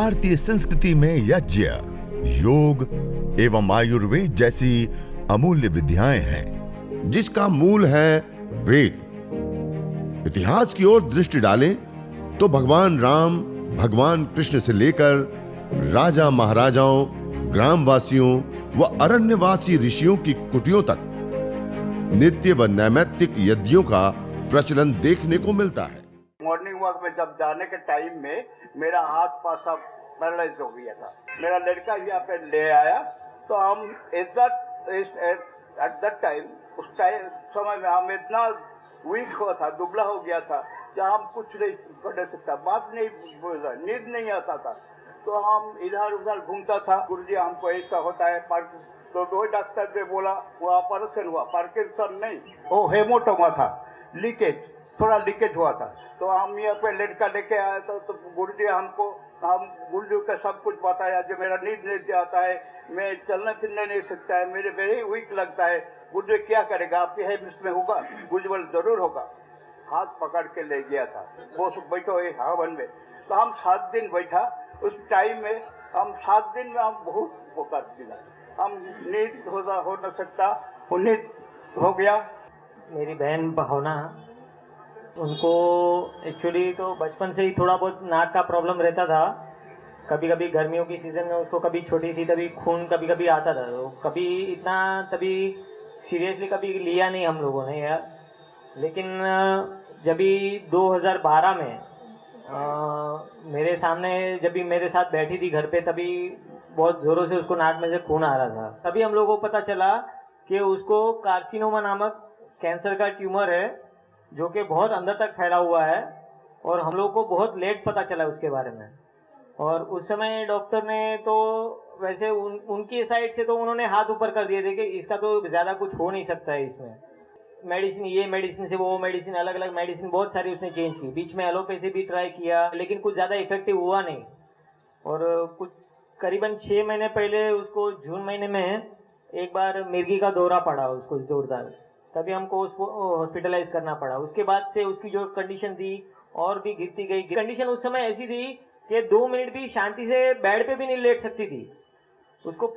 भारतीय संस्कृति में यज्ञ, योग एवं आयुर्वेद जैसी अमूल्य विद्याएं हैं, जिसका मूल है वेद। इतिहास की ओर दृष्टि डालें तो भगवान राम, भगवान कृष्ण से लेकर राजा महाराजाओं, ग्रामवासियों व अरण्यवासी ऋषियों की कुटियों तक नित्य व नैमित्तिक यज्ञों का प्रचलन देखने को मिलता है। मॉर्निंग वॉक में जब जाने के टाइम में मेरा हाथ पांव सब पैरालाइज हो गया था। मेरा लड़का यहाँ पे ले आया तो हम एट दैट टाइम, उस टाइम समय में हम इतना वीक हुआ था, दुबला हो गया था कि हम कुछ नहीं कर सकता, बात नहीं बोल रहा, नींद नहीं आता था। तो हम इधर उधर घूमता था। गुरुजी हमको ऐसा होता है, तो दो डॉक्टर ने बोला वो ऑपरेशन हुआ, पार्किंसन नहीं, वो हेमोटोमा था, लीकेज, थोड़ा लीकेज हुआ था। तो हम यहाँ पे लड़का लेके आए तो गुरुजी हम गुरुजी का सब कुछ बताया, जो मेरा नींद नहीं आता है, मैं चलना फिरने नहीं सकता है, मेरे वेरी वीक लगता है। गुरुजी क्या करेगा, आपके है इसमें होगा? गुरुजी बोले जरूर होगा। हाथ पकड़ के ले गया था, वो बैठो हवन में। तो हम 7 दिन बैठा। उस टाइम में हम 7 दिन में हम बहुत फोकस मिला, हम नींद हो न सकता, वो नींद हो गया। मेरी बहन भावना, उनको एक्चुअली तो बचपन से ही थोड़ा बहुत नाक का प्रॉब्लम रहता था। कभी कभी गर्मियों की सीज़न में उसको, कभी छोटी थी तभी खून कभी कभी आता था, तो कभी इतना तभी सीरियसली कभी लिया नहीं हम लोगों ने यार। लेकिन जब भी 2012 में मेरे सामने जब भी मेरे साथ बैठी थी घर पे, तभी बहुत ज़ोरों से उसको नाक में से खून आ रहा था। तभी हम लोगों को पता चला कि उसको कार्सिनोमा नामक कैंसर का ट्यूमर है, जो कि बहुत अंदर तक फैला हुआ है, और हम लोग को बहुत लेट पता चला उसके बारे में। और उस समय डॉक्टर ने तो वैसे उनकी साइड से तो उन्होंने हाथ ऊपर कर दिए थे कि इसका तो ज़्यादा कुछ हो नहीं सकता है इसमें। मेडिसिन, ये मेडिसिन से वो मेडिसिन, अलग अलग मेडिसिन बहुत सारी उसने चेंज की, बीच में एलोपैथी भी ट्राई किया, लेकिन कुछ ज़्यादा इफेक्टिव हुआ नहीं। और कुछ करीबन 6 महीने पहले उसको जून महीने में एक बार मिर्गी का दौरा पड़ा उसको जोरदार, तभी हमको उसको हॉस्पिटलाइज करना पड़ा। उसके बाद से उसकी जो कंडीशन थी और भी गिरती गई। कंडीशन उस समय ऐसी थी कि 2 मिनट भी शांति से बेड पे भी नहीं लेट सकती थी। उसको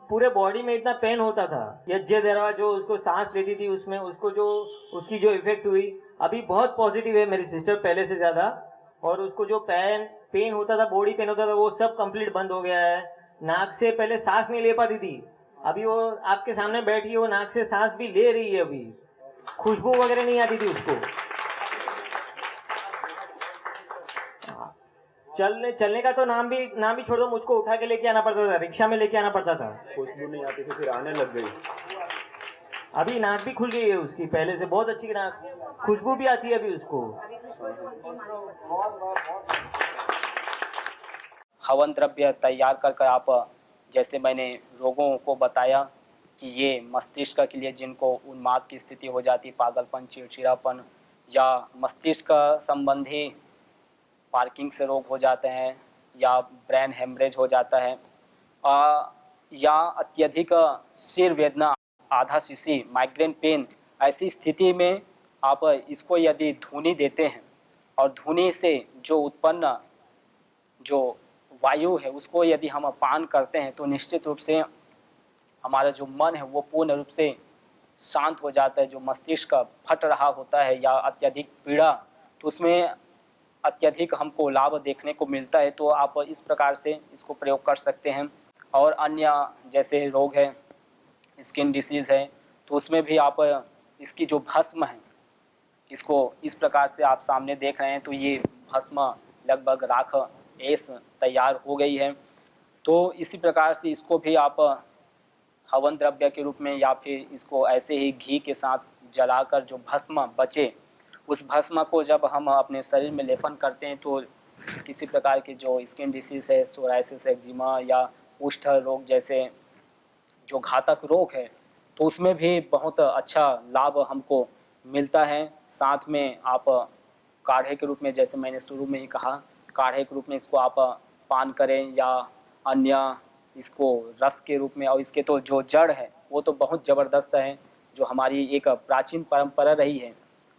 पूरे बॉडी में इतना पेन होता था। यज्ञ दरवा जो उसको सांस लेती थी, उसमें उसको जो उसकी जो इफेक्ट हुई अभी बहुत पॉजिटिव है मेरी सिस्टर पहले से ज़्यादा। और उसको जो पेन होता था, बॉडी पेन होता था, वो सब कंप्लीट बंद हो गया है। नाक से पहले सांस नहीं ले पाती थी, अभी वो आपके सामने बैठी है, वो नाक से सांस भी ले रही है। अभी खुशबू वगैरह नहीं आती थी उसको। चलने का तो नाम भी छोड़ दो, मुझको उठा के लेके आना पड़ता था, रिक्शा में लेके आना पड़ता था। खुशबू नहीं आती थी, फिर आने लग गई। अभी नाक भी खुल गई है उसकी, पहले से बहुत अच्छी नाक, खुशबू भी आती है अभी उसको। हवन द्रव्य तैयार कर आप, जैसे मैंने रोगों को बताया कि ये मस्तिष्क के लिए जिनको उन्माद की स्थिति हो जाती, पागलपन, चिड़चिड़ापन या मस्तिष्क संबंधी पार्किंग से रोग हो जाते हैं, या ब्रेन हेमरेज हो जाता है, या अत्यधिक सिर वेदना, आधा शीशी, माइग्रेन पेन, ऐसी स्थिति में आप इसको यदि धूनी देते हैं और धूनी से जो उत्पन्न जो वायु है उसको यदि हम पान करते हैं, तो निश्चित रूप से हमारा जो मन है वो पूर्ण रूप से शांत हो जाता है। जो मस्तिष्क फट रहा होता है या अत्यधिक पीड़ा, तो उसमें अत्यधिक हमको लाभ देखने को मिलता है। तो आप इस प्रकार से इसको प्रयोग कर सकते हैं। और अन्य जैसे रोग है, स्किन डिसीज़ है, तो उसमें भी आप इसकी जो भस्म है, इसको इस प्रकार से आप सामने देख रहे हैं, तो ये भस्म लगभग राख एस तैयार हो गई है। तो इसी प्रकार से इसको भी आप हवन द्रव्य के रूप में, या फिर इसको ऐसे ही घी के साथ जलाकर जो भस्म बचे, उस भस्म को जब हम अपने शरीर में लेपन करते हैं, तो किसी प्रकार के जो स्किन डिसीज़ है, सोराइसिस, एक्जिमा या कुष्ठ रोग जैसे जो घातक रोग है, तो उसमें भी बहुत अच्छा लाभ हमको मिलता है। साथ में आप काढ़े के रूप में, जैसे मैंने शुरू में ही कहा, काढ़े के रूप में इसको आप पान करें, या अन्य इसको रस के रूप में। और इसके तो जो जड़ है वो तो बहुत ज़बरदस्त है, जो हमारी एक प्राचीन परंपरा रही है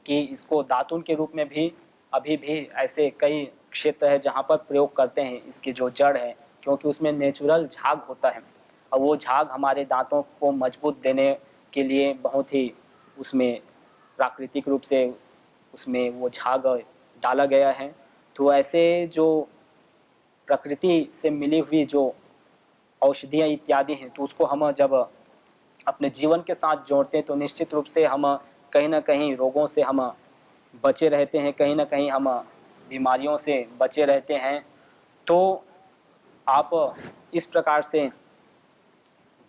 कि इसको दातुन के रूप में भी अभी भी ऐसे कई क्षेत्र है जहाँ पर प्रयोग करते हैं इसकी जो जड़ है, क्योंकि उसमें नेचुरल झाग होता है और वो झाग हमारे दांतों को मजबूत देने के लिए बहुत ही उसमें प्राकृतिक रूप से उसमें वो झाग डाला गया है। तो ऐसे जो प्रकृति से मिली हुई जो औषधियाँ इत्यादि हैं, तो उसको हम जब अपने जीवन के साथ जोड़ते हैं तो निश्चित रूप से हम कहीं न कहीं रोगों से हम बचे रहते हैं, कहीं न कहीं हम बीमारियों से बचे रहते हैं। तो आप इस प्रकार से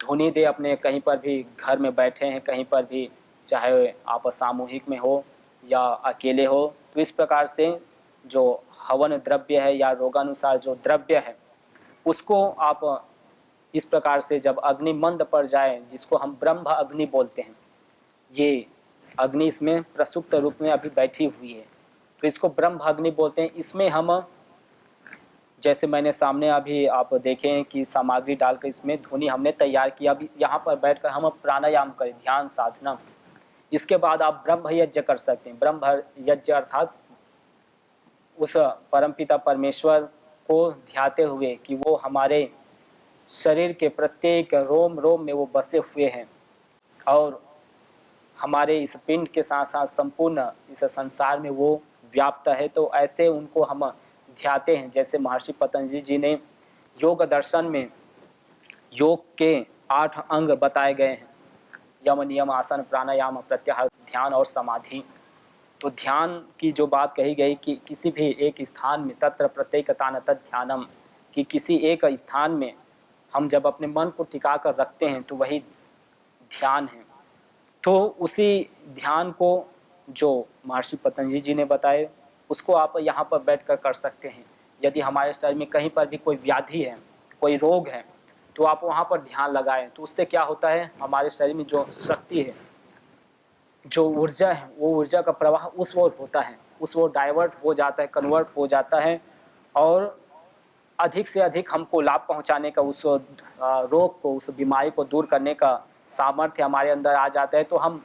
धुनी दें अपने, कहीं पर भी घर में बैठे हैं, कहीं पर भी, चाहे आप सामूहिक में हो या अकेले हो, तो इस प्रकार से जो हवन द्रव्य है या रोगानुसार जो द्रव्य है, उसको आप इस प्रकार से जब अग्नि मंद पड़ जाए, जिसको हम ब्रह्म अग्नि बोलते हैं, ये अग्नि इसमें प्रसुप्त रूप में अभी बैठी हुई है, तो इसको ब्रह्म अग्नि बोलते हैं। इसमें हम, जैसे मैंने सामने अभी आप देखें कि सामग्री डालकर इसमें धुनी हमने तैयार किया। अभी यहाँ पर बैठकर हम प्राणायाम करें, ध्यान साधना। इसके बाद आप ब्रह्म यज्ञ कर सकते हैं। ब्रह्म यज्ञ अर्थात उस परमपिता परमेश्वर को ध्याते हुए कि वो हमारे शरीर के प्रत्येक रोम रोम में वो बसे हुए हैं और हमारे इस पिंड के साथ साथ संपूर्ण इस संसार में वो व्याप्त है। तो ऐसे उनको हम ध्याते हैं। जैसे महर्षि पतंजलि जी ने योग दर्शन में योग के 8 अंग बताए गए हैं, यम नियम आसन प्राणायाम प्रत्याहार ध्यान और समाधि। तो ध्यान की जो बात कही गई कि किसी भी एक स्थान में तत्र प्रत्येकतान तत् ध्यानम, कि किसी एक स्थान में हम जब अपने मन को टिका कर रखते हैं तो वही ध्यान है। तो उसी ध्यान को जो महर्षि पतंजलि जी ने बताए, उसको आप यहाँ पर बैठकर कर सकते हैं। यदि हमारे शरीर में कहीं पर भी कोई व्याधि है, कोई रोग है, तो आप वहाँ पर ध्यान लगाएं। तो उससे क्या होता है, हमारे शरीर में जो शक्ति है, जो ऊर्जा है, वो ऊर्जा का प्रवाह उस ओर होता है, उस ओर डाइवर्ट हो जाता है, कन्वर्ट हो जाता है और अधिक से अधिक हमको लाभ पहुंचाने का, उस रोग को, उस बीमारी को दूर करने का सामर्थ्य हमारे अंदर आ जाता है। तो हम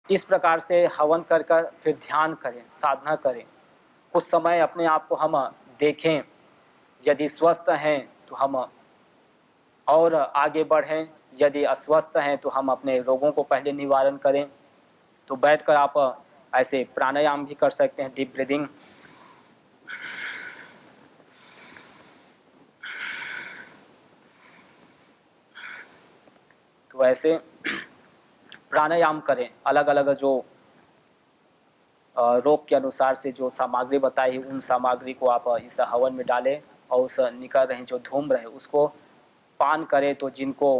इस प्रकार से हवन कर कर फिर ध्यान करें, साधना करें। कुछ समय अपने आप को हम देखें, यदि स्वस्थ हैं तो हम और आगे बढ़ें, यदि अस्वस्थ हैं तो हम अपने रोगों को पहले निवारण करें। तो बैठकर आप ऐसे प्राणायाम भी कर सकते हैं, डीप ब्रीदिंग। तो ऐसे प्राणायाम करें, अलग अलग जो रोग के अनुसार से जो सामग्री बताई उन सामग्री को आप इस हवन में डालें और उस निकल रही जो धूम्र है उसको पान करें। तो जिनको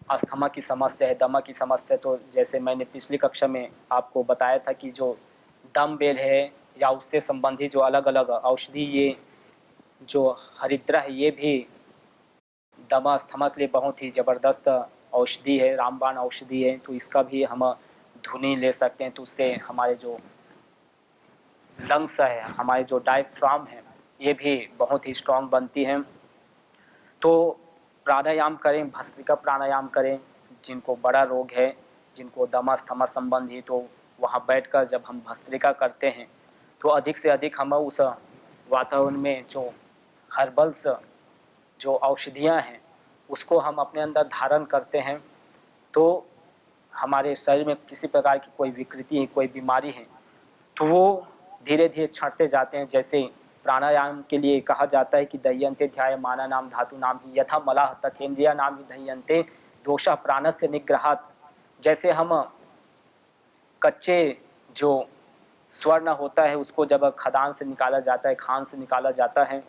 अस्थमा की समस्या है, दमा की समस्या है, तो जैसे मैंने पिछली कक्षा में आपको बताया था कि जो दम बेल है या उससे संबंधित जो अलग अलग औषधि, ये जो हरिद्रा है, ये भी दमा अस्थमा के लिए बहुत ही ज़बरदस्त औषधि है, रामबाण औषधि है। तो इसका भी हम धुनी ले सकते हैं। तो उससे हमारे जो लंग्स है, हमारे जो डायफ्राम है, ये भी बहुत ही स्ट्रांग बनती हैं। तो प्राणायाम करें, भस्त्रिका प्राणायाम करें। जिनको बड़ा रोग है, जिनको दमा अस्थमा संबंधी, तो वहाँ बैठकर जब हम भस्त्रिका करते हैं तो अधिक से अधिक हम उस वातावरण में जो हर्बल्स, जो औषधियाँ हैं, उसको हम अपने अंदर धारण करते हैं। तो हमारे शरीर में किसी प्रकार की कोई विकृति है, कोई बीमारी है, तो वो धीरे धीरे छँटते जाते हैं। जैसे प्राणायाम के लिए कहा जाता है कि दह्यन्ते ध्याय माना नाम धातु नाम ही यथा मलाह तथेन्द्रिया नाम ही दह्यन्ते दोषा प्राणस्य निग्रहात्। जैसे हम कच्चे जो स्वर्ण होता है उसको जब खदान से निकाला जाता है, खान से निकाला जाता है,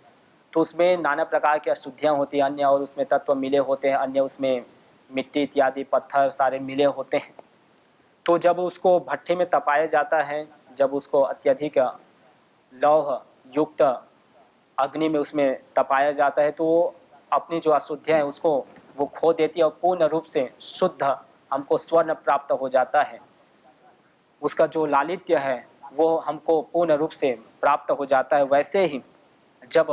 तो उसमें नाना प्रकार की अशुद्धियाँ होती हैं, अन्य और उसमें तत्व मिले होते हैं, अन्य उसमें मिट्टी इत्यादि पत्थर सारे मिले होते हैं। तो जब उसको भट्ठे में तपाया जाता है, जब उसको अत्यधिक लौह युक्त अग्नि में उसमें तपाया जाता है, तो वो अपनी जो अशुद्धियाँ हैं उसको वो खो देती है और पूर्ण रूप से शुद्ध हमको स्वर्ण प्राप्त हो जाता है। उसका जो लालित्य है वो हमको पूर्ण रूप से प्राप्त हो जाता है। वैसे ही जब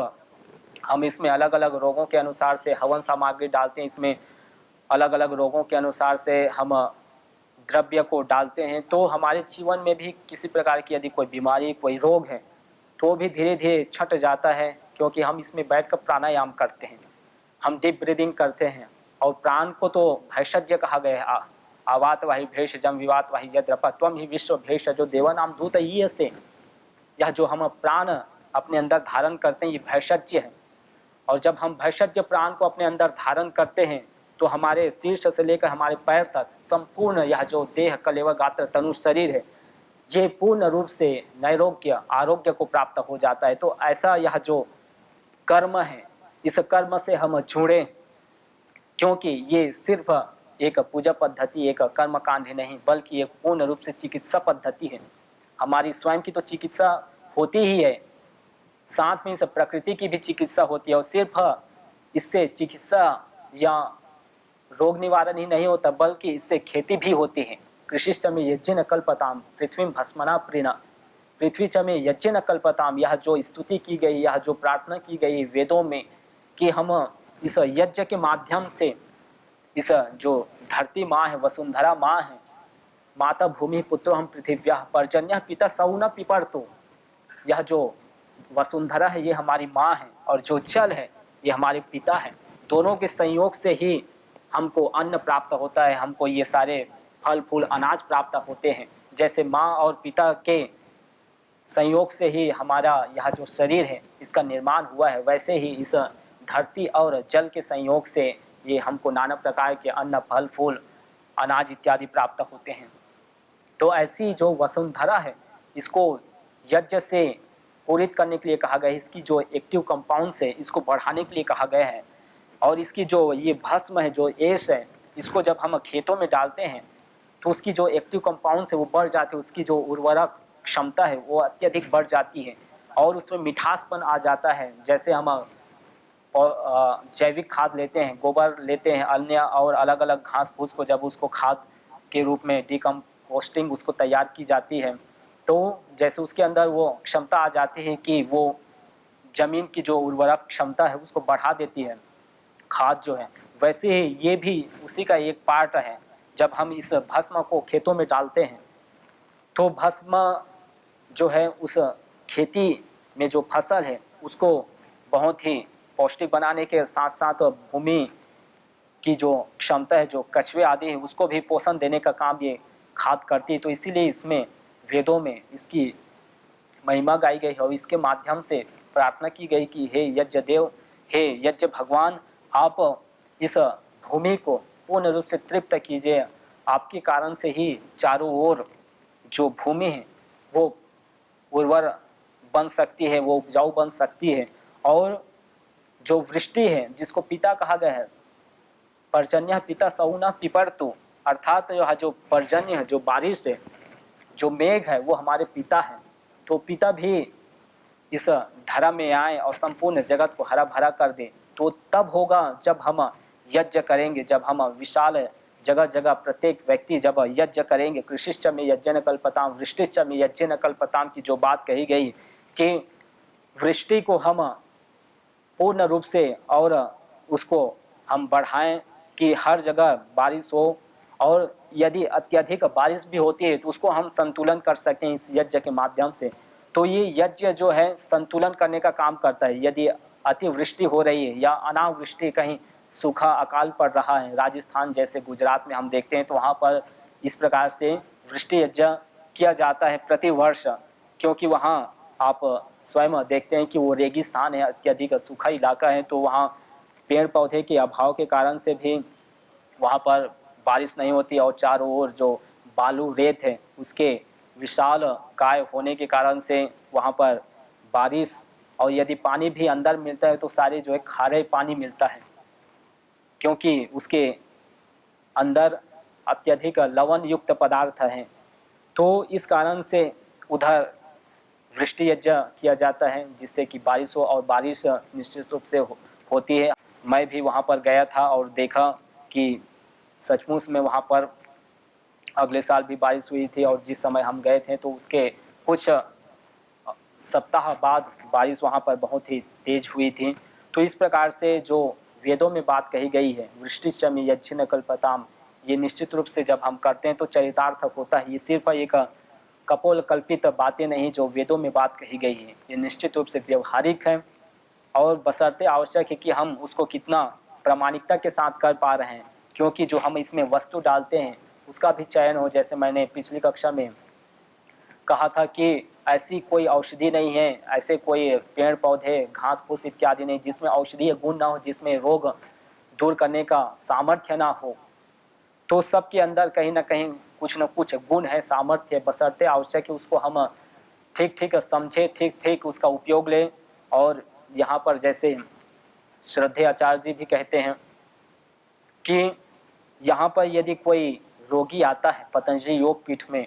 हम इसमें अलग अलग रोगों के अनुसार से हवन सामग्री डालते हैं, इसमें अलग अलग रोगों के अनुसार से हम द्रव्य को डालते हैं, तो हमारे जीवन में भी किसी प्रकार की यदि कोई बीमारी, कोई रोग है, तो भी धीरे धीरे छट जाता है, क्योंकि हम इसमें बैठकर प्राणायाम करते हैं, हम डीप ब्रीदिंग करते हैं। और प्राण को तो भैषज्य कहा गया है, आवात वाही भेषजम विवात वाही यद्रप त्वम ही विश्व भेषजो देवानाम दूत ये से। यह जो हम प्राण अपने अंदर धारण करते हैं ये भैषज्य है। और जब हम भैषज्य प्राण को अपने अंदर धारण करते हैं तो हमारे शीर्ष से लेकर हमारे पैर तक संपूर्ण यह जो देह कलेवर गात्र तनु शरीर है ये पूर्ण रूप से नैरोग्य आरोग्य को प्राप्त हो जाता है। तो ऐसा यह जो कर्म है इस कर्म से हम जुड़े, क्योंकि ये सिर्फ एक पूजा पद्धति एक कर्म कांड ही नहीं बल्कि एक पूर्ण रूप से चिकित्सा पद्धति है। हमारी स्वयं की तो चिकित्सा होती ही है, साथ में इस प्रकृति की भी चिकित्सा होती है। और सिर्फ इससे चिकित्सा या रोग निवारण ही नहीं होता बल्कि इससे खेती भी होती है। कृषिश्च में यज्ञ न कल्पताम पृथ्वी भस्मना प्रीणा, पृथ्वी च में यज्ञ न कल्पताम, यह जो स्तुति की गई यह जो प्रार्थना की गई वेदों में कि हम इस यज्ञ के माध्यम से इस जो धरती माँ है वसुंधरा माँ है, माता भूमि पुत्रो हम पृथिव्या पर्जन्य पिता सौन पिपर्तो, यह जो वसुंधरा है ये हमारी माँ है और जो जल है ये हमारे पिता है। दोनों के संयोग से ही हमको अन्न प्राप्त होता है, हमको ये सारे फल फूल अनाज प्राप्त होते हैं। जैसे माँ और पिता के संयोग से ही हमारा यह जो शरीर है इसका निर्माण हुआ है, वैसे ही इस धरती और जल के संयोग से ये हमको नाना प्रकार के अन्न फल फूल अनाज इत्यादि प्राप्त होते हैं। तो ऐसी जो वसुंधरा है इसको यज्ञ से पूरित करने के लिए कहा गया है, इसकी जो एक्टिव कंपाउंड्स है इसको बढ़ाने के लिए कहा गया है। और इसकी जो ये भस्म है जो एश है इसको जब हम खेतों में डालते हैं तो उसकी जो एक्टिव कंपाउंड्स है वो बढ़ जाते हैं, उसकी जो उर्वरक क्षमता है वो अत्यधिक बढ़ जाती है और उसमें मिठासपन आ जाता है। जैसे हम जैविक खाद लेते हैं, गोबर लेते हैं, अन्य और अलग अलग घास फूस को जब उसको खाद के रूप में डिकम्पोस्टिंग उसको तैयार की जाती है तो जैसे उसके अंदर वो क्षमता आ जाती है कि वो जमीन की जो उर्वरक क्षमता है उसको बढ़ा देती है खाद जो है, वैसे ही ये भी उसी का एक पार्ट है। जब हम इस भस्म को खेतों में डालते हैं तो भस्म जो है उस खेती में जो फसल है उसको बहुत ही पौष्टिक बनाने के साथ साथ भूमि की जो क्षमता है जो कछुए आदि है उसको भी पोषण देने का काम ये खाद करती है। तो इसीलिए इसमें वेदों में इसकी महिमा गाई गई है और इसके माध्यम से प्रार्थना की गई कि हे यज्ञ देव, हे यज्ञ भगवान, आप इस भूमि को पूर्ण रूप से तृप्त कीजिए। आपके कारण से ही चारों ओर जो भूमि है वो उर्वर बन सकती है, वो उपजाऊ बन सकती है। और जो वृष्टि है जिसको पिता कहा गया है, पर्जन्य पिता सौना पिपरतु, अर्थात यह जो पर्जन्य है जो बारिश है जो मेघ है वो हमारे पिता है। तो पिता भी इस धरा में आए और संपूर्ण जगत को हरा भरा कर दे तो तब होगा जब हम यज्ञ करेंगे, जब हम विशाल जगह जगह प्रत्येक व्यक्ति जब यज्ञ करेंगे। कृषिश्च में यज्ञ न कल्पताम वृष्टिश्च में यज्ञ न कल्पताम की जो बात कही गई कि वृष्टि को हम पूर्ण रूप से और उसको हम बढ़ाएं कि हर जगह बारिश हो और यदि अत्यधिक बारिश भी होती है तो उसको हम संतुलन कर सकते हैं इस यज्ञ के माध्यम से। तो ये यज्ञ जो है संतुलन करने का काम करता है। यदि अतिवृष्टि हो रही है या अनावृष्टि, कहीं सूखा अकाल पड़ रहा है, राजस्थान जैसे गुजरात में हम देखते हैं तो वहाँ पर इस प्रकार से वृष्टि यज्ञ किया जाता है प्रति वर्ष, क्योंकि वहाँ आप स्वयं देखते हैं कि वो रेगिस्तान है, अत्यधिक सूखा इलाका है। तो वहाँ पेड़ पौधे के अभाव के कारण से भी वहाँ पर बारिश नहीं होती और चारों ओर जो बालू रेत है उसके विशाल काय होने के कारण से वहाँ पर बारिश, और यदि पानी भी अंदर मिलता है तो सारे जो है खारे पानी मिलता है, क्योंकि उसके अंदर अत्यधिक लवण युक्त पदार्थ हैं। तो इस कारण से उधर वृष्टि यज्ञ किया जाता है जिससे कि बारिश हो, और बारिश निश्चित रूप से होती है। मैं भी वहाँ पर गया था और देखा कि सचमुच में वहाँ पर अगले साल भी बारिश हुई थी और जिस समय हम गए थे तो उसके कुछ सप्ताह बाद बारिश वहाँ पर बहुत ही तेज हुई थी। तो इस प्रकार से जो वेदों में बात कही गई है वृष्टिश्च में यज्ञ न कल्पताम, ये निश्चित रूप से जब हम करते हैं तो चरितार्थ होता है। ये सिर्फ एक कपोल कल्पित बातें नहीं जो वेदों में बात कही गई है, ये निश्चित रूप से व्यवहारिक है और बशर्ते आवश्यक है कि हम उसको कितना प्रामाणिकता के साथ कर पा रहे हैं, क्योंकि जो हम इसमें वस्तु डालते हैं उसका भी चयन हो। जैसे मैंने पिछली कक्षा में कहा था कि ऐसी कोई औषधि नहीं है, ऐसे कोई पेड़ पौधे घास फूस इत्यादि नहीं जिसमें औषधीय गुण ना हो, जिसमें रोग दूर करने का सामर्थ्य ना हो। तो सबके अंदर कहीं ना कहीं कुछ न कुछ गुण है, सामर्थ्य है, बशर्ते आवश्यक है उसको हम ठीक ठीक समझे, ठीक ठीक उसका उपयोग लें। और यहाँ पर जैसे श्रद्धेय आचार्य जी भी कहते हैं कि यहाँ पर यदि कोई रोगी आता है पतंजलि योग पीठ में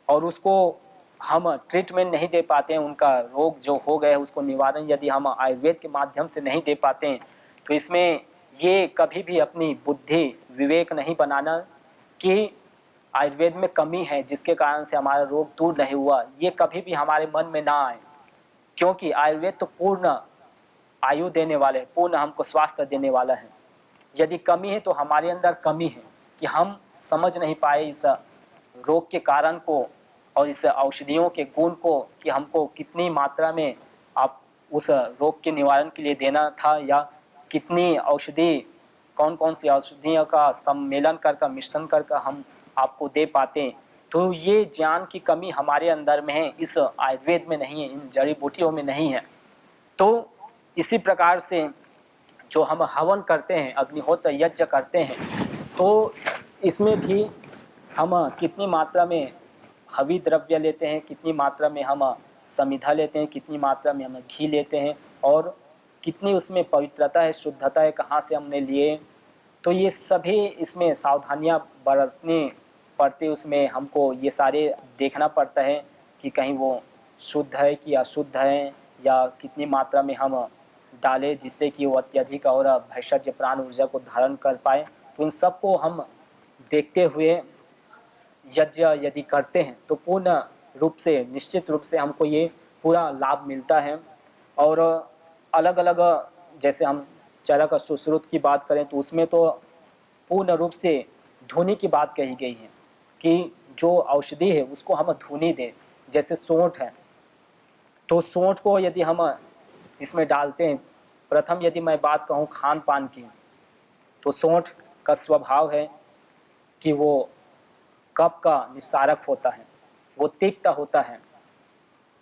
और उसको हम ट्रीटमेंट नहीं दे पाते हैं, उनका रोग जो हो गया है उसको निवारण यदि हम आयुर्वेद के माध्यम से नहीं दे पाते हैं, तो इसमें ये कभी भी अपनी बुद्धि विवेक नहीं बनाना कि आयुर्वेद में कमी है जिसके कारण से हमारा रोग दूर नहीं हुआ। ये कभी भी हमारे मन में ना आए, क्योंकि आयुर्वेद तो पूर्ण आयु देने वाले, पूर्ण हमको स्वास्थ्य देने वाला है। यदि कमी है तो हमारे अंदर कमी है कि हम समझ नहीं पाए इस रोग के कारण को और इस औषधियों के गुण को कि हमको कितनी मात्रा में आप उस रोग के निवारण के लिए देना था, या कितनी औषधि, कौन कौन सी औषधियों का सम्मेलन कर मिश्रण कर हम आपको दे पाते हैं। तो ये ज्ञान की कमी हमारे अंदर में है, इस आयुर्वेद में नहीं है, इन जड़ी बूटियों में नहीं है। तो इसी प्रकार से जो हम हवन करते हैं, अग्निहोत्र यज्ञ करते हैं, तो इसमें भी हम कितनी मात्रा में हवी द्रव्य लेते हैं, कितनी मात्रा में हम समिधा लेते हैं, कितनी मात्रा में हम घी लेते हैं और कितनी उसमें पवित्रता है, शुद्धता है, कहाँ से हमने लिए। तो ये सभी इसमें सावधानियाँ बरतनी पड़ती, उसमें हमको ये सारे देखना पड़ता है कि कहीं वो शुद्ध है कि अशुद्ध है, या कितनी मात्रा में हम डालें जिससे कि वो अत्यधिक और भैषज प्राण ऊर्जा को धारण कर पाए। तो इन सबको हम देखते हुए यज्ञ यदि करते हैं तो पूर्ण रूप से, निश्चित रूप से हमको ये पूरा लाभ मिलता है। और अलग अलग, जैसे हम चरक सुश्रुत की बात करें तो उसमें तो पूर्ण रूप से धुनी की बात कही गई है कि जो औषधि है उसको हम धुनी दें। जैसे सोंठ है, तो सोंठ को यदि हम इसमें डालते हैं, प्रथम यदि मैं बात कहूँ खान पान की, तो सोंठ का स्वभाव है कि वो कफ का निस्सारक होता है, वो तिक्त होता है।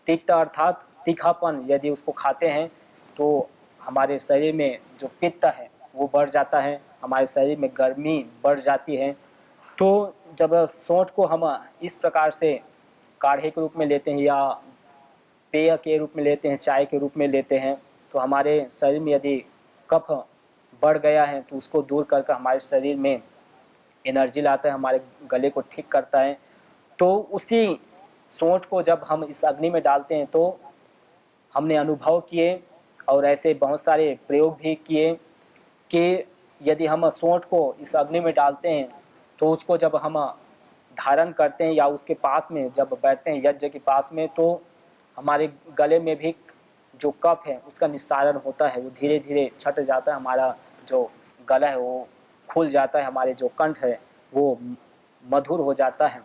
तिक्त अर्थात तीखापन, यदि उसको खाते हैं तो हमारे शरीर में जो पित्त है वो बढ़ जाता है, हमारे शरीर में गर्मी बढ़ जाती है। तो जब सोंठ को हम इस प्रकार से काढ़े के रूप में लेते हैं या पेय के रूप में लेते हैं, चाय के रूप में लेते हैं, तो हमारे शरीर में यदि कफ बढ़ गया है तो उसको दूर करके हमारे शरीर में एनर्जी लाता है, हमारे गले को ठीक करता है। तो उसी सोंठ को जब हम इस अग्नि में डालते हैं तो हमने अनुभव किए और ऐसे बहुत सारे प्रयोग भी किए कि यदि हम सोंठ को इस अग्नि में डालते हैं तो उसको जब हम धारण करते हैं या उसके पास में जब बैठते हैं यज्ञ के पास में, तो हमारे गले में भी जो कफ है उसका निस्सारण होता है, वो धीरे धीरे छट जाता है, हमारा जो गला है वो खुल जाता है, हमारे जो कंठ है वो मधुर हो जाता है।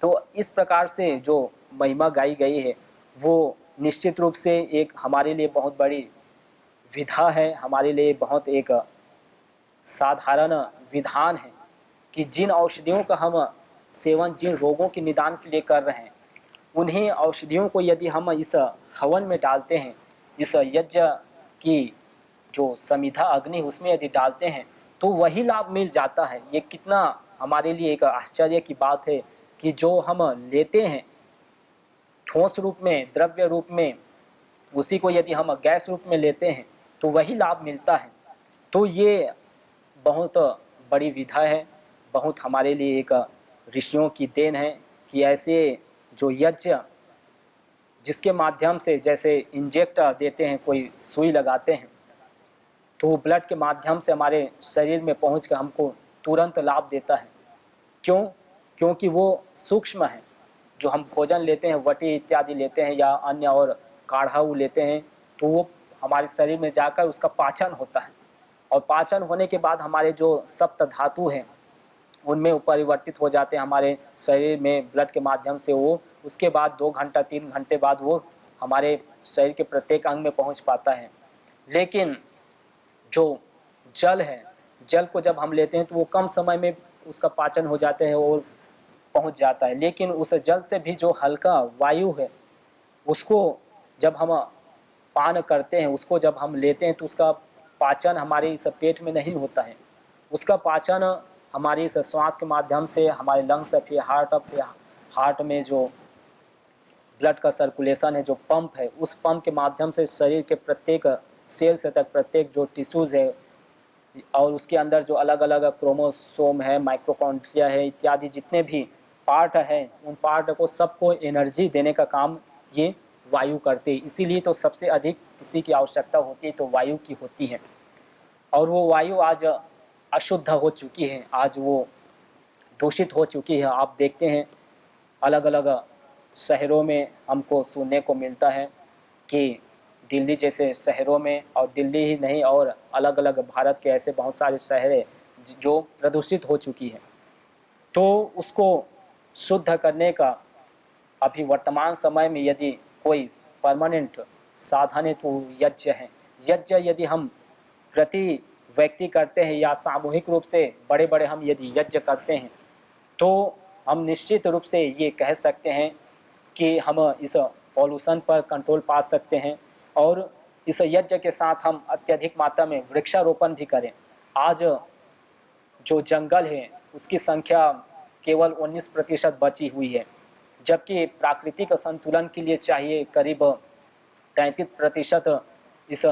तो इस प्रकार से जो महिमा गाई गई है वो निश्चित रूप से एक हमारे लिए बहुत बड़ी विधा है, हमारे लिए बहुत एक साधारण विधान है कि जिन औषधियों का हम सेवन जिन रोगों के निदान के लिए कर रहे हैं, उन्हीं औषधियों को यदि हम इस हवन में डालते हैं, इस यज्ञ की जो समिधा अग्नि उसमें यदि डालते हैं तो वही लाभ मिल जाता है। ये कितना हमारे लिए एक आश्चर्य की बात है कि जो हम लेते हैं ठोस रूप में, द्रव्य रूप में, उसी को यदि हम गैस रूप में लेते हैं तो वही लाभ मिलता है। तो ये बहुत बड़ी विधा है, बहुत हमारे लिए एक ऋषियों की देन है कि ऐसे जो यज्ञ जिसके माध्यम से, जैसे इंजेक्ट देते हैं, कोई सुई लगाते हैं, तो वो ब्लड के माध्यम से हमारे शरीर में पहुंच कर हमको तुरंत लाभ देता है। क्यों? क्योंकि वो सूक्ष्म है। जो हम भोजन लेते हैं, वटी इत्यादि लेते हैं या अन्य और काढ़ा लेते हैं, तो वो हमारे शरीर में जाकर उसका पाचन होता है और पाचन होने के बाद हमारे जो सप्त धातु हैं उनमें परिवर्तित हो जाते हैं, हमारे शरीर में ब्लड के माध्यम से वो उसके बाद 2 घंटा 3 घंटे बाद वो हमारे शरीर के प्रत्येक अंग में पहुंच पाता है। लेकिन जो जल है, जल को जब हम लेते हैं तो वो कम समय में उसका पाचन हो जाता है और पहुंच जाता है। लेकिन उस जल से भी जो हल्का वायु है, उसको जब हम पान करते हैं, उसको जब हम लेते हैं तो उसका पाचन हमारे इस पेट में नहीं होता है। उसका पाचन हमारी इस श्वास के माध्यम से हमारे लंग्स फिर हार्ट में जो ब्लड का सर्कुलेशन है, जो पंप है, उस पंप के माध्यम से शरीर के प्रत्येक सेल से तक प्रत्येक जो टिश्यूज़ है और उसके अंदर जो अलग अलग क्रोमोसोम है, माइक्रोकॉन्ड्रिया है इत्यादि जितने भी पार्ट हैं, उन पार्ट को सबको एनर्जी देने का काम ये वायु करते हैं। इसीलिए तो सबसे अधिक किसी की आवश्यकता होती है तो वायु की होती है। और वो वायु आज अशुद्ध हो चुकी है, आज वो दूषित हो चुकी है। आप देखते हैं अलग अलग शहरों में हमको सुनने को मिलता है कि दिल्ली जैसे शहरों में, और दिल्ली ही नहीं और अलग अलग भारत के ऐसे बहुत सारे शहर जो प्रदूषित हो चुकी है। तो उसको शुद्ध करने का अभी वर्तमान समय में यदि कोई परमानेंट साधन है तो यज्ञ है। यज्ञ यदि हम प्रति व्यक्ति करते हैं या सामूहिक रूप से बड़े बड़े हम यदि यज्ञ करते हैं तो हम निश्चित रूप से ये कह सकते हैं कि हम इस पॉल्यूशन पर कंट्रोल पा सकते हैं। और इस यज्ञ के साथ हम अत्यधिक मात्रा में वृक्षारोपण भी करें। आज जो जंगल है उसकी संख्या केवल 19% बची हुई है, जबकि प्राकृतिक संतुलन के लिए चाहिए करीब 33% इस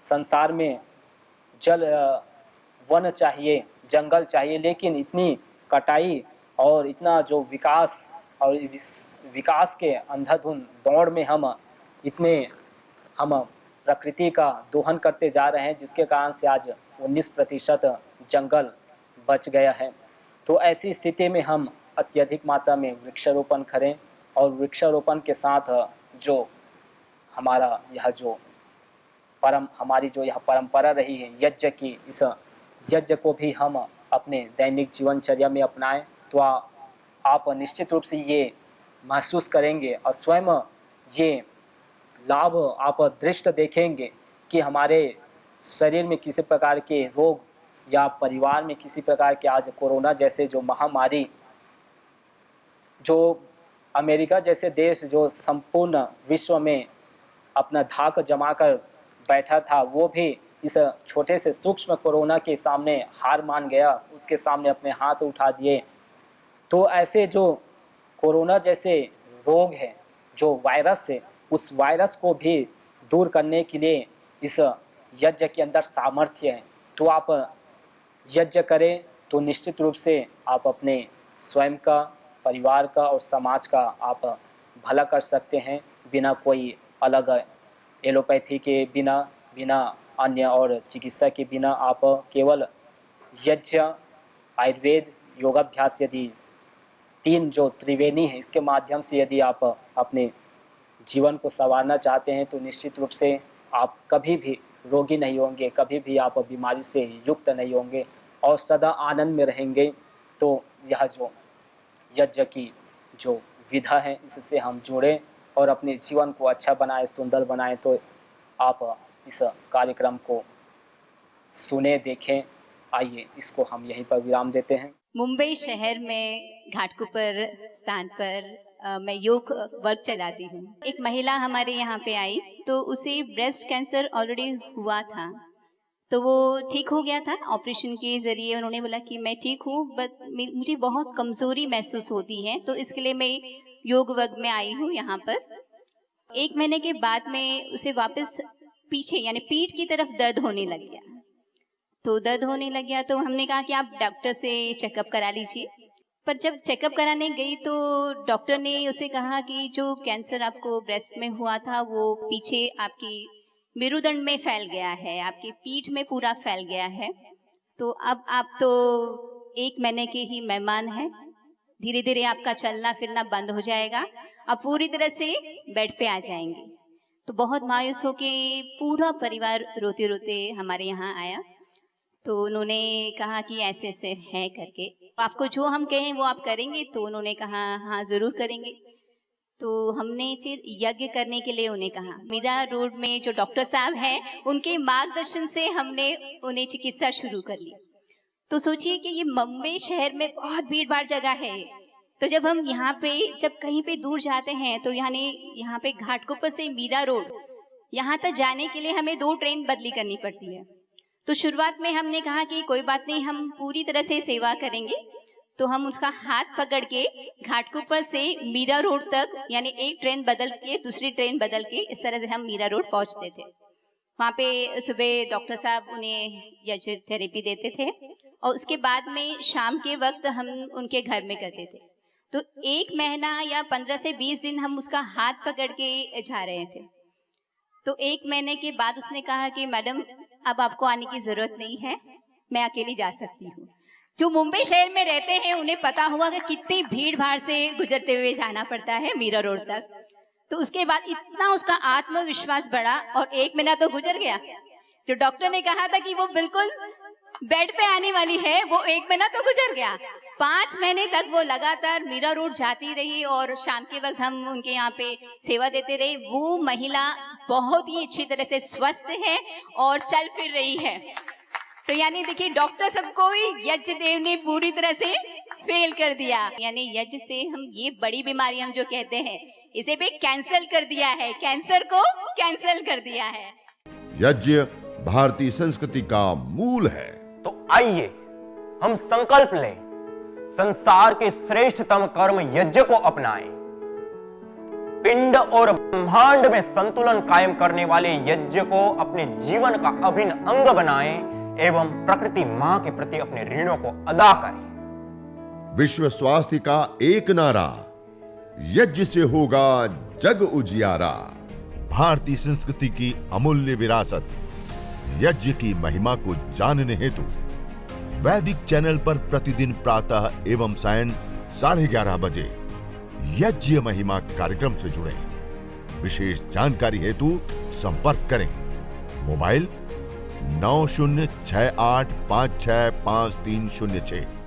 संसार में वन चाहिए, जंगल चाहिए। लेकिन इतनी कटाई और इतना जो विकास और विकास के अंधाधुंध दौड़ में हम प्रकृति का दोहन करते जा रहे हैं, जिसके कारण से आज 19% जंगल बच गया है। तो ऐसी स्थिति में हम अत्यधिक मात्रा में वृक्षारोपण करें और वृक्षारोपण के साथ जो हमारा यह जो हमारी जो यह परंपरा रही है यज्ञ की, इस यज्ञ को भी हम अपने दैनिक जीवनचर्या में अपनाएं तो आप निश्चित रूप से ये महसूस करेंगे और स्वयं ये लाभ आप दृष्ट देखेंगे कि हमारे शरीर में किसी प्रकार के रोग या परिवार में किसी प्रकार के आज कोरोना जैसे जो महामारी, जो अमेरिका जैसे देश जो संपूर्ण विश्व में अपना धाक जमा कर बैठा था, वो भी इस छोटे से सूक्ष्म कोरोना के सामने हार मान गया, उसके सामने अपने हाथ उठा दिए। तो ऐसे जो कोरोना जैसे रोग है, जो वायरस है, उस वायरस को भी दूर करने के लिए इस यज्ञ के अंदर सामर्थ्य है। तो आप यज्ञ करें तो निश्चित रूप से आप अपने स्वयं का, परिवार का और समाज का आप भला कर सकते हैं, बिना कोई अलग एलोपैथी के, बिना अन्य और चिकित्सा के बिना। आप केवल यज्ञ, आयुर्वेद, योगाभ्यास, यदि 3 जो त्रिवेणी है, इसके माध्यम से यदि आप अपने जीवन को संवारना चाहते हैं तो निश्चित रूप से आप कभी भी रोगी नहीं होंगे, कभी भी आप बीमारी से युक्त नहीं होंगे और सदा आनंद में रहेंगे। तो यह जो यज्ञ की जो विधा है, इससे हम जुड़ें और अपने जीवन को अच्छा बनाएं, सुंदर बनाएं। तो आप इस कार्यक्रम को सुने, देखें। आइए इसको हम यहीं पर विराम देते हैं। मुंबई शहर में घाटकोपर स्थान पर मैं योग वर्क चलाती हूँ। एक महिला हमारे यहाँ पे आई तो उसे ब्रेस्ट कैंसर ऑलरेडी हुआ था, तो वो ठीक हो गया था ऑपरेशन के ज़रिए। उन्होंने बोला कि मैं ठीक हूँ, बट मुझे बहुत कमज़ोरी महसूस होती है, तो इसके लिए मैं योग वर्ग में आई हूँ यहाँ पर। 1 महीने के बाद में उसे वापस पीछे यानी पीठ की तरफ दर्द होने लग गया। तो दर्द होने लग गया तो हमने कहा कि आप डॉक्टर से चेकअप करा लीजिए। पर जब चेकअप कराने गई तो डॉक्टर ने उसे कहा कि जो कैंसर आपको ब्रेस्ट में हुआ था वो पीछे आपकी मेरुदंड में फैल गया है, आपकी पीठ में पूरा फैल गया है। तो अब आप तो 1 महीने के ही मेहमान हैं, धीरे धीरे आपका चलना फिरना बंद हो जाएगा, आप पूरी तरह से बेड पे आ जाएंगे। तो बहुत मायूस होके पूरा परिवार रोते रोते हमारे यहाँ आया। तो उन्होंने कहा कि ऐसे ऐसे है करके, आपको जो हम कहें वो आप करेंगे? तो उन्होंने कहा हाँ ज़रूर करेंगे। तो हमने फिर यज्ञ करने के लिए उन्हें कहा। मीरा रोड में जो डॉक्टर साहब हैं उनके मार्गदर्शन से हमने उन्हें चिकित्सा शुरू कर ली। तो सोचिए कि ये मुंबई शहर में बहुत भीड़ भाड़ जगह है, तो जब हम यहाँ पे जब कहीं पे दूर जाते हैं तो यहाँ पे घाटकोपर से मीरा रोड यहाँ तक जाने के लिए हमें 2 ट्रेन बदली करनी पड़ती है। तो शुरुआत में हमने कहा कि कोई बात नहीं, हम पूरी तरह से सेवा करेंगे। तो हम उसका हाथ पकड़ के घाटकोपर से मीरा रोड तक यानी एक ट्रेन बदल के दूसरी ट्रेन बदल के इस तरह से हम मीरा रोड पहुंचते थे। वहाँ पे सुबह डॉक्टर साहब उन्हें यज्ञ थेरेपी देते थे और उसके बाद में शाम के वक्त हम उनके घर में करते थे। तो 1 महीना या 15 से 20 दिन हम उसका हाथ पकड़ के जा रहे थे। तो 1 महीने के बाद उसने कहा कि मैडम अब आपको आने की जरूरत नहीं है, मैं अकेली जा सकती हूँ। जो मुंबई शहर में रहते हैं उन्हें पता होगा कि कितनी भीड़ भाड़ से गुजरते हुए जाना पड़ता है मीरा रोड तक। तो उसके बाद इतना उसका आत्मविश्वास बढ़ा और 1 महीना तो गुजर गया। जो डॉक्टर ने कहा था कि वो बिल्कुल बेड पे आने वाली है, वो 1 महीना तो गुजर गया। 5 महीने तक वो लगातार मीरा रोड जाती रही और शाम के वक्त हम उनके यहाँ पे सेवा देते रहे। वो महिला बहुत ही अच्छी तरह से स्वस्थ है और चल फिर रही है। तो यानी देखिए डॉक्टर सबको ही यज्ञ देव ने पूरी तरह से फेल कर दिया। यानी यज्ञ से हम ये बड़ी बीमारी हम जो कहते हैं इसे भी कैंसिल कर दिया है, कैंसर को कैंसिल कर दिया है। यज्ञ भारतीय संस्कृति का मूल है। तो आइए हम संकल्प लें, संसार के श्रेष्ठतम कर्म यज्ञ को अपनाएं। पिंड और ब्रह्मांड में संतुलन कायम करने वाले यज्ञ को अपने जीवन का अभिन्न अंग बनाएं एवं प्रकृति मां के प्रति अपने ऋणों को अदा करें। विश्व स्वास्थ्य का एक नारा, यज्ञ से होगा जग उजियारा। भारतीय संस्कृति की अमूल्य विरासत यज्ञ की महिमा को जानने हेतु वैदिक चैनल पर प्रतिदिन प्रातः एवं सायं 11:30 बजे यज्ञ महिमा कार्यक्रम से जुड़ें। विशेष जानकारी हेतु संपर्क करें। मोबाइल 9068565306।